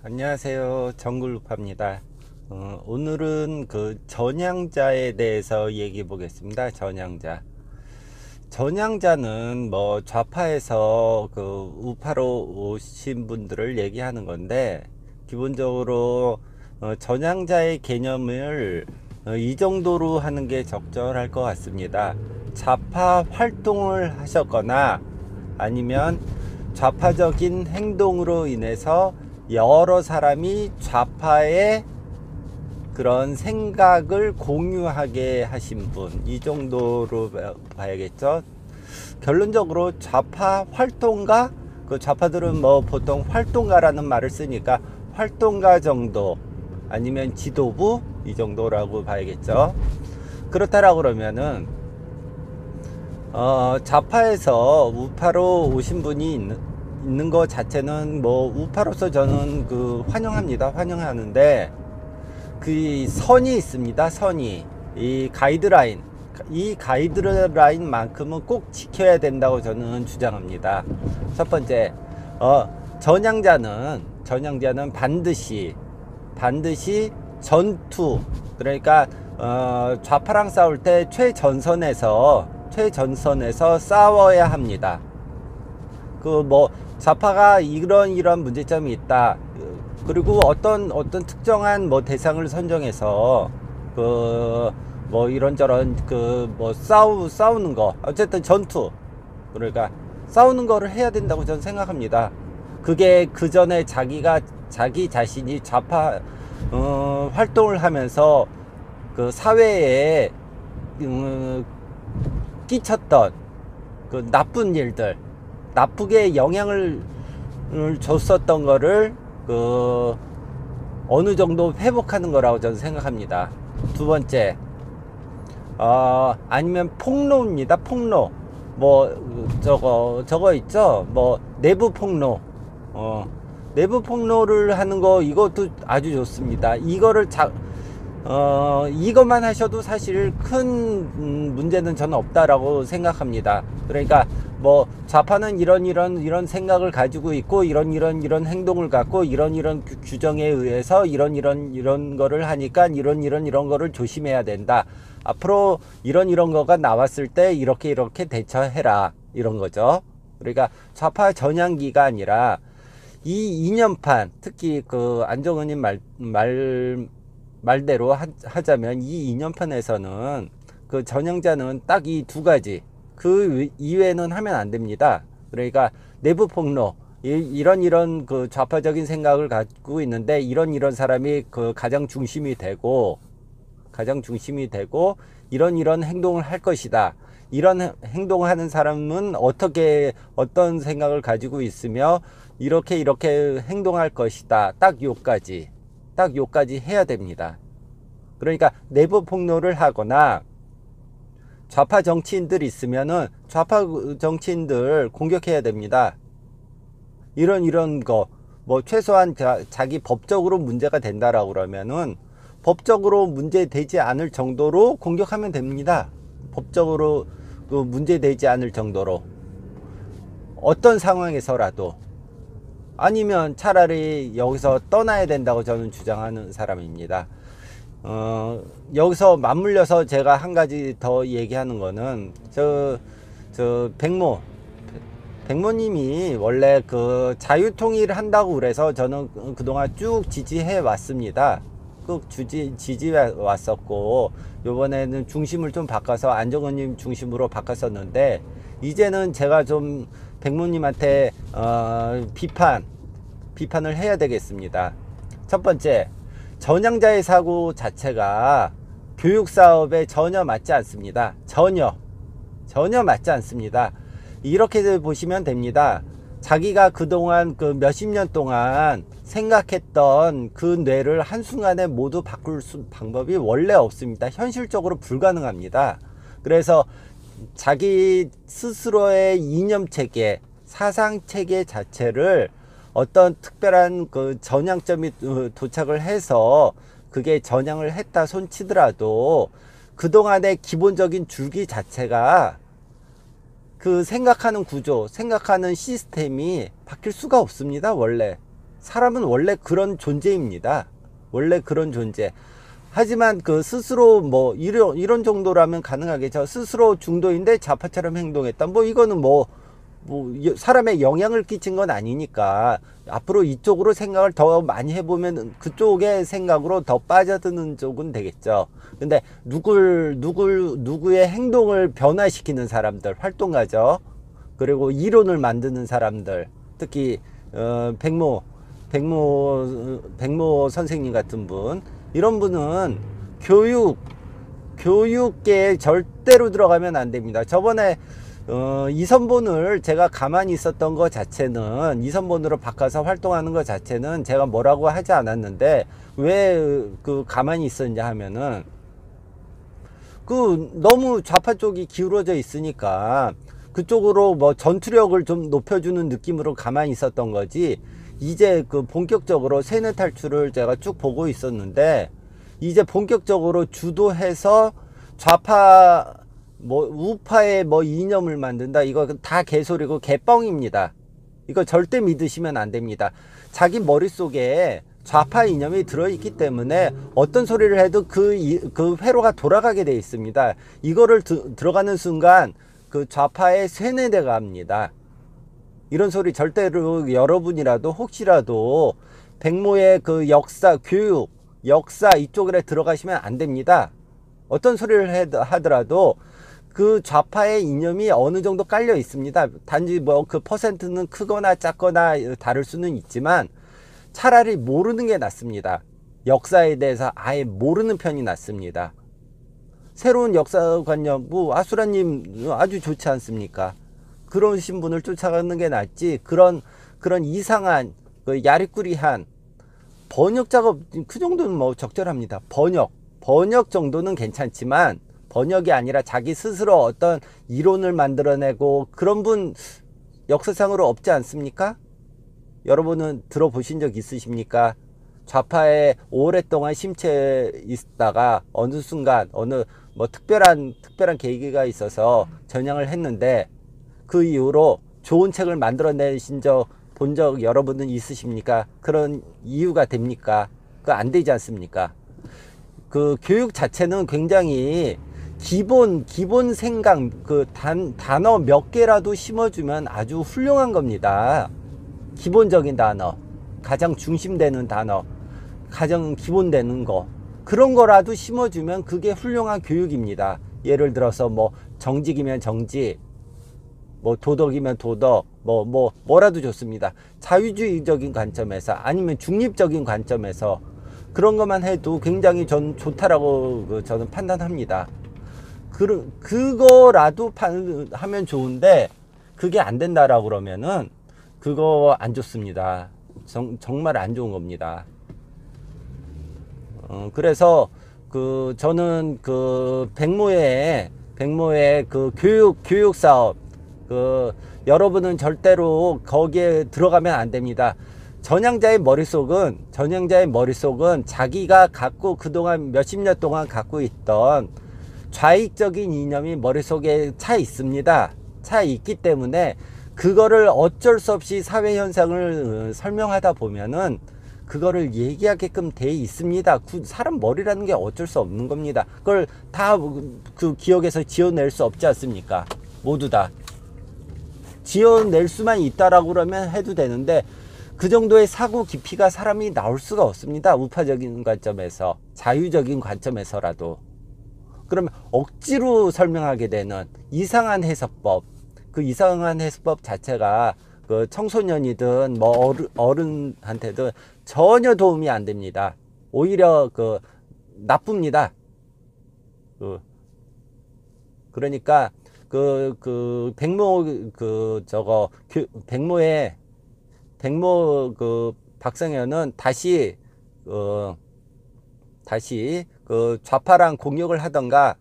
안녕하세요. 정글루파입니다. 오늘은 그 전향자에 대해서 얘기해 보겠습니다. 전향자는 뭐 좌파에서 그 우파로 오신 분들을 얘기하는 건데, 기본적으로 전향자의 개념을 이 정도로 하는 게 적절할 것 같습니다. 좌파 활동을 하셨거나 아니면 좌파적인 행동으로 인해서 여러 사람이 좌파의 그런 생각을 공유하게 하신 분, 이 정도로 봐야겠죠. 결론적으로 좌파 활동가, 그 좌파들은 뭐 보통 활동가라는 말을 쓰니까 활동가 정도, 아니면 지도부 이 정도라고 봐야겠죠. 그렇다라고 그러면은 좌파에서 우파로 오신 분이 있는 것 자체는 뭐 우파로서 저는 그 환영하는데, 그 선이 있습니다. 선이, 이 가이드라인만큼은 꼭 지켜야 된다고 저는 주장합니다. 첫 번째, 전향자는 반드시 전투, 그러니까 좌파랑 싸울 때 최전선에서 싸워야 합니다. 그 뭐 좌파가 이런 문제점이 있다, 그리고 어떤 특정한 뭐 대상을 선정해서 그 뭐 이런저런 그 뭐 싸우는 거, 어쨌든 전투, 그러니까 싸우는 거를 해야 된다고 저는 생각합니다. 그게 그 전에 자기 자신이 좌파 활동을 하면서 그 사회에 끼쳤던 그 나쁜 일들, 나쁘게 영향을 줬었던 거를 그 어느 정도 회복하는 거라고 저는 생각합니다. 두 번째, 아니면 폭로입니다. 폭로. 뭐 저거 있죠. 뭐 내부 폭로. 내부 폭로를 하는 거, 이것도 아주 좋습니다. 이것만 하셔도 사실 큰 문제는 저는 없다라고 생각합니다. 그러니까 뭐 좌파는 이런 생각을 가지고 있고, 이런 행동을 갖고, 이런 규정에 의해서 이런 거를 하니까 이런 거를 조심해야 된다. 앞으로 이런 거가 나왔을 때 이렇게 대처해라, 이런 거죠. 그러니까 좌파 전향기가 아니라 이 2년판, 특히 그 안정은님 말대로 하자면 이 2년판에서는 그 전형자는 딱 이 두 가지, 그 이외에는 하면 안 됩니다. 그러니까 내부 폭로, 이런 그 좌파적인 생각을 갖고 있는데, 이런 사람이 그 가장 중심이 되고 이런 행동을 할 것이다. 이런 행동을 하는 사람은 어떤 생각을 가지고 있으며 이렇게 행동할 것이다. 딱 요까지 해야 됩니다. 그러니까 내부 폭로를 하거나, 좌파 정치인들 있으면은 좌파 정치인들 공격해야 됩니다. 이런 거, 뭐 최소한 자기 법적으로 문제가 된다라고 그러면은 법적으로 문제되지 않을 정도로 공격하면 됩니다. 법적으로 그 문제되지 않을 정도로, 어떤 상황에서라도. 아니면 차라리 여기서 떠나야 된다고 저는 주장하는 사람입니다. 여기서 맞물려서 제가 한 가지 더 얘기하는 거는, 백모님이 원래 그 자유통일을 한다고 그래서 저는 그동안 쭉 지지해 왔습니다. 쭉 지지해 왔었고, 요번에는 중심을 좀 바꿔서 안정은님 중심으로 바꿨었는데, 이제는 제가 좀 백모님한테 비판을 해야 되겠습니다. 첫 번째, 전향자의 사고 자체가 교육 사업에 전혀 맞지 않습니다. 전혀 맞지 않습니다. 이렇게 보시면 됩니다. 자기가 그동안 그 몇십 년 동안 생각했던 그 뇌를 한순간에 모두 바꿀 방법이 원래 없습니다. 현실적으로 불가능합니다. 그래서 자기 스스로의 이념체계, 사상체계 자체를 어떤 특별한 그 전향점이 도착을 해서 그게 전향을 했다 손치더라도, 그동안의 기본적인 줄기 자체가, 그 생각하는 구조, 생각하는 시스템이 바뀔 수가 없습니다. 원래 사람은 원래 그런 존재입니다. 원래 그런 존재. 하지만 그 스스로 뭐 이런 정도라면 가능하겠죠. 스스로 중도인데 좌파처럼 행동했다. 뭐 이거는 뭐 사람의 영향을 끼친 건 아니니까 앞으로 이쪽으로 생각을 더 많이 해보면 그쪽의 생각으로 더 빠져드는 쪽은 되겠죠. 근데 누구의 행동을 변화시키는 사람들, 활동가죠. 그리고 이론을 만드는 사람들, 특히 백모 선생님 같은 분, 이런 분은 교육계에 절대로 들어가면 안 됩니다. 저번에 이선본을 제가 가만히 있었던 것 자체는, 이선본으로 바꿔서 활동하는 것 자체는 제가 뭐라고 하지 않았는데, 왜 가만히 있었냐 하면은 너무 좌파 쪽이 기울어져 있으니까 그쪽으로 뭐 전투력을 좀 높여주는 느낌으로 가만히 있었던 거지, 이제 본격적으로 세뇌 탈출을 제가 쭉 보고 있었는데, 이제 본격적으로 주도해서 좌파 우파의 이념을 만든다, 이거 다 개소리고 개뻥입니다. 이거 절대 믿으시면 안 됩니다. 자기 머릿속에 좌파 이념이 들어있기 때문에 어떤 소리를 해도 그 회로가 돌아가게 돼 있습니다. 이거를 들어가는 순간 좌파의 세뇌가 갑니다. 이런 소리 절대로 여러분이라도 혹시라도 백모의 역사, 교육, 역사 이쪽에 들어가시면 안 됩니다. 어떤 소리를 하더라도 그 좌파의 이념이 어느 정도 깔려 있습니다. 단지 퍼센트는 크거나 작거나 다를 수는 있지만 차라리 모르는 게 낫습니다. 역사에 대해서 아예 모르는 편이 낫습니다. 새로운 역사관념, 아수라님 아주 좋지 않습니까? 그러신 분을 쫓아가는 게 낫지, 그런 이상한 야리꾸리한 번역 작업, 그 정도는 적절합니다. 번역 정도는 괜찮지만, 번역이 아니라 자기 스스로 어떤 이론을 만들어내고 그런 분 역사상으로 없지 않습니까? 여러분은 들어보신 적 있으십니까? 좌파에 오랫동안 심취해 있다가 어느 순간 특별한 계기가 있어서 전향을 했는데, 그 이후로 좋은 책을 만들어내신 본 적 여러분은 있으십니까? 그런 이유가 됩니까? 그거 안 되지 않습니까? 교육 자체는 굉장히 기본 생각, 단어 몇 개라도 심어주면 아주 훌륭한 겁니다. 기본적인 단어, 가장 중심되는 단어, 가장 기본되는 거, 그런 거라도 심어주면 그게 훌륭한 교육입니다. 예를 들어서 정직이면 정직, 도덕이면 도덕, 뭐라도 좋습니다. 자유주의적인 관점에서, 아니면 중립적인 관점에서 그런 것만 해도 굉장히 전 좋다라고 저는 판단합니다. 그거라도 하면 좋은데, 그게 안 된다라고 그러면은 그거 안 좋습니다. 정말 안 좋은 겁니다. 그래서 저는 백모의 교육 사업, 여러분은 절대로 거기에 들어가면 안 됩니다. 전향자의 머릿속은 자기가 갖고 그동안 몇십 년 동안 갖고 있던 좌익적인 이념이 머릿속에 차 있습니다. 차 있기 때문에 그거를 어쩔 수 없이 사회 현상을 설명하다 보면은 그거를 얘기하게끔 돼 있습니다. 사람 머리라는 게 어쩔 수 없는 겁니다. 그걸 다 기억에서 지어낼 수 없지 않습니까? 모두 다 지어낼 수만 있다라고 그러면 해도 되는데, 그 정도의 사고 깊이가 사람이 나올 수가 없습니다. 우파적인 관점에서, 자유적인 관점에서라도. 그러면 억지로 설명하게 되는 이상한 해석법, 그 이상한 해석법 자체가 청소년이든 어른한테든 전혀 도움이 안 됩니다. 오히려 나쁩니다. 그러니까 백모 박성현은 다시 좌파랑 공격을 하던가,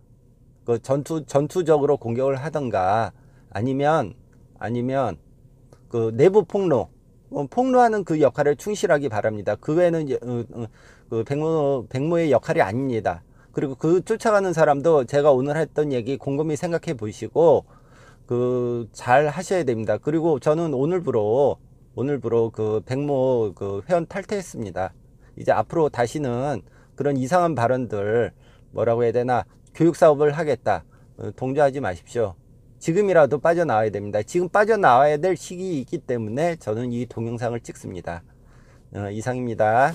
전투적으로 공격을 하던가, 아니면 내부 폭로하는 그 역할을 충실하기 바랍니다. 그 외에는 백모의 역할이 아닙니다. 그리고 쫓아가는 사람도 제가 오늘 했던 얘기 곰곰이 생각해 보시고 잘 하셔야 됩니다. 그리고 저는 오늘부로 오늘부로 그 백모 그 회원 탈퇴했습니다. 이제 앞으로 다시는 그런 이상한 발언들, 뭐라고 해야 되나, 교육 사업을 하겠다, 동조하지 마십시오. 지금이라도 빠져나와야 됩니다. 지금 빠져나와야 될 시기이기 때문에 저는 이 동영상을 찍습니다. 이상입니다.